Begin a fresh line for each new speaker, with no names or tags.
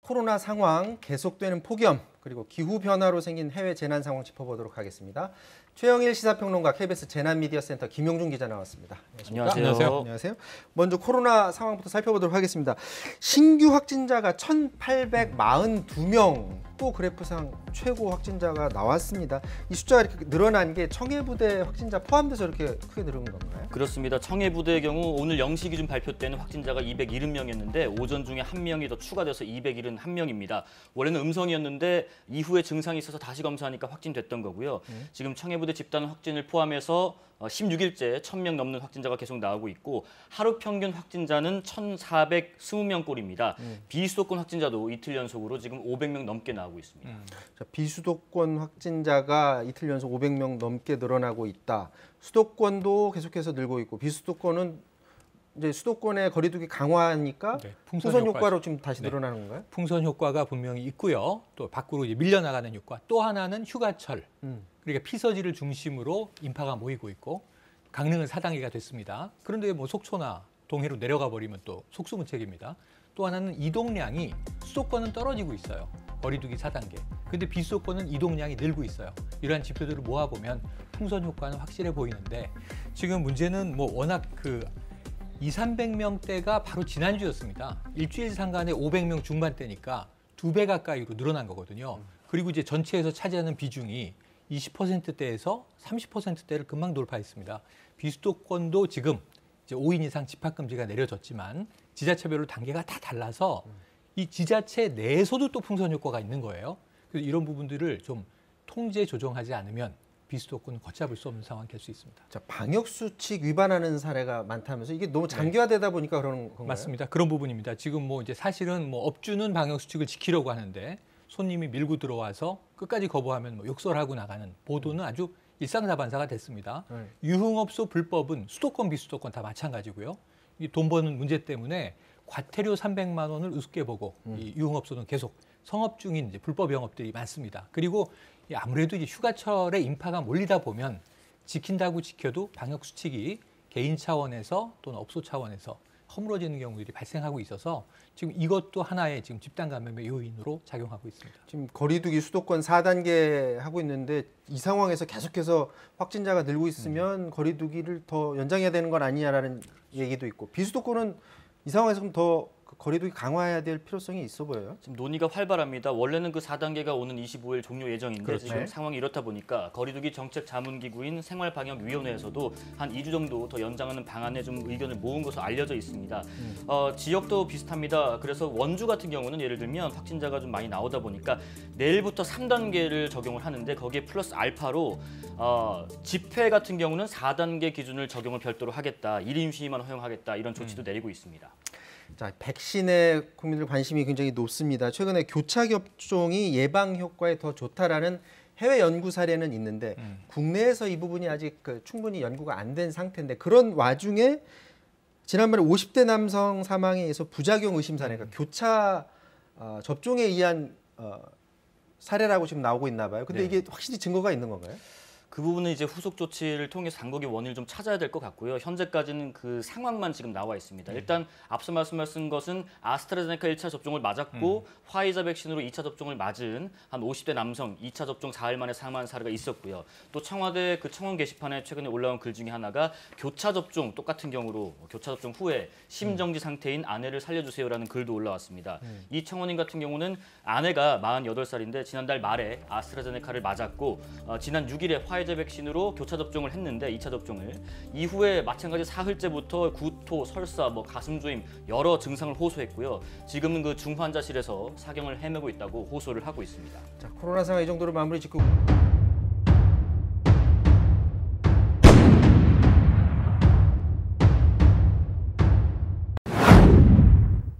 코로나 상황, 계속되는 폭염, 그리고 기후변화로 생긴 해외 재난 상황 짚어보도록 하겠습니다. 최영일 시사평론가 KBS 재난미디어센터 김용준 기자 나왔습니다.
안녕하세요.
안녕하세요. 먼저 코로나 상황부터 살펴보도록 하겠습니다. 신규 확진자가 1,842명, 또 그래프상 최고 확진자가 나왔습니다. 이 숫자가 이렇게 늘어난 게 청해부대 확진자 포함돼서 이렇게 크게 늘은 건가요?
그렇습니다. 청해부대의 경우 오늘 0시 기준 발표 때는 확진자가 270명이었는데 오전 중에 한 명이 더 추가돼서 271명입니다. 원래는 음성이었는데 이후에 증상이 있어서 다시 검사하니까 확진됐던 거고요. 지금 청해부대 집단 확진을 포함해서 16일째 1,000명 넘는 확진자가 계속 나오고 있고 하루 평균 확진자는 1,420명꼴입니다. 비수도권 확진자도 이틀 연속으로 지금 500명 넘게 나오고 있습니다.
자, 비수도권 확진자가 이틀 연속 500명 넘게 늘어나고 있다. 수도권도 계속해서 늘고 있고 비수도권은 이제 수도권의 거리두기 강화하니까 풍선 효과로 지금 다시 늘어나는 건가요?
풍선 효과가 분명히 있고요. 또 밖으로 이제 밀려나가는 효과. 또 하나는 휴가철. 그러니까 피서지를 중심으로 인파가 모이고 있고 강릉은 4단계가 됐습니다. 그런데 뭐 속초나 동해로 내려가 버리면 또 속수무책입니다. 또 하나는 이동량이 수도권은 떨어지고 있어요. 거리두기 4단계. 근데 비수도권은 이동량이 늘고 있어요. 이러한 지표들을 모아보면 풍선 효과는 확실해 보이는데 지금 문제는 뭐 워낙 그 200~300명대가 바로 지난주였습니다. 일주일 상간에 500명 중반대니까 2배 가까이로 늘어난 거거든요. 그리고 이제 전체에서 차지하는 비중이 20%대에서 30%대를 금방 돌파했습니다. 비수도권도 지금 이제 5인 이상 집합금지가 내려졌지만 지자체별로 단계가 다 달라서 이 지자체 내에서도 또 풍선 효과가 있는 거예요. 그래서 이런 부분들을 좀 통제 조정하지 않으면 비수도권은 걷잡을 수 없는 상황이 될 수 있습니다.
자, 방역 수칙 위반하는 사례가 많다면서 이게 너무 장기화되다 보니까 그런 건가요?
맞습니다. 그런 부분입니다. 지금 뭐 이제 사실은 뭐 업주는 방역 수칙을 지키려고 하는데 손님이 밀고 들어와서 끝까지 거부하면 뭐 욕설하고 나가는 보도는 아주 일상사반사가 됐습니다. 유흥업소 불법은 수도권, 비수도권 다 마찬가지고요. 이 돈 버는 문제 때문에 과태료 300만 원을 우습게 보고 이 유흥업소는 계속 성업 중인 이제 불법 영업들이 많습니다. 그리고 아무래도 이제 휴가철에 인파가 몰리다 보면 지킨다고 지켜도 방역 수칙이 개인 차원에서 또는 업소 차원에서 허물어지는 경우들이 발생하고 있어서 지금 이것도 하나의 지금 집단 감염의 요인으로 작용하고 있습니다.
지금 거리두기 수도권 4단계 하고 있는데 이 상황에서 계속해서 확진자가 늘고 있으면 거리두기를 더 연장해야 되는 건 아니냐라는 얘기도 있고 비수도권은 이 상황에서 그럼 더 거리두기 강화해야 될 필요성이 있어 보여요.
지금 논의가 활발합니다. 원래는 그 4단계가 오는 25일 종료 예정인데
그렇죠.
지금 상황이 이렇다 보니까 거리두기 정책 자문기구인 생활방역위원회에서도 한 2주 정도 더 연장하는 방안에 좀 의견을 모은 것으로 알려져 있습니다. 지역도 비슷합니다. 그래서 원주 같은 경우는 예를 들면 확진자가 좀 많이 나오다 보니까 내일부터 3단계를 적용을 하는데 거기에 플러스 알파로 집회 같은 경우는 4단계 기준을 적용을 별도로 하겠다. 1인 시위만 허용하겠다. 이런 조치도 내리고 있습니다.
자, 백신에 국민들 관심이 굉장히 높습니다. 최근에 교차 접종이 예방 효과에 더 좋다라는 해외 연구 사례는 있는데 국내에서 이 부분이 아직 충분히 연구가 안 된 상태인데 그런 와중에 지난번에 50대 남성 사망에 의해서 부작용 의심 사례가 교차 접종에 의한 사례라고 지금 나오고 있나 봐요. 근데 이게 확실히 증거가 있는 건가요?
그 부분은 이제 후속 조치를 통해서 당국의 원인을 좀 찾아야 될 것 같고요. 현재까지는 그 상황만 지금 나와 있습니다. 일단 앞서 말씀하신 것은 아스트라제네카 1차 접종을 맞았고 화이자 백신으로 2차 접종을 맞은 한 50대 남성 2차 접종 4일 만에 사망한 사례가 있었고요. 또 청와대 그 청원 게시판에 최근에 올라온 글 중에 하나가 교차 접종 똑같은 경우로 교차 접종 후에 심정지 상태인 아내를 살려주세요라는 글도 올라왔습니다. 이 청원인 같은 경우는 아내가 48살인데 지난달 말에 아스트라제네카를 맞았고 지난 6일에 화이자 백신으로 교차 접종을 했는데 2차 접종을 이후에 마찬가지 사흘째부터 구토, 설사, 가슴 조임 여러 증상을 호소했고요. 지금은 그 중환자실에서 사경을 헤매고 있다고 호소를 하고 있습니다.
자, 코로나 상황 이 정도로 마무리 짓고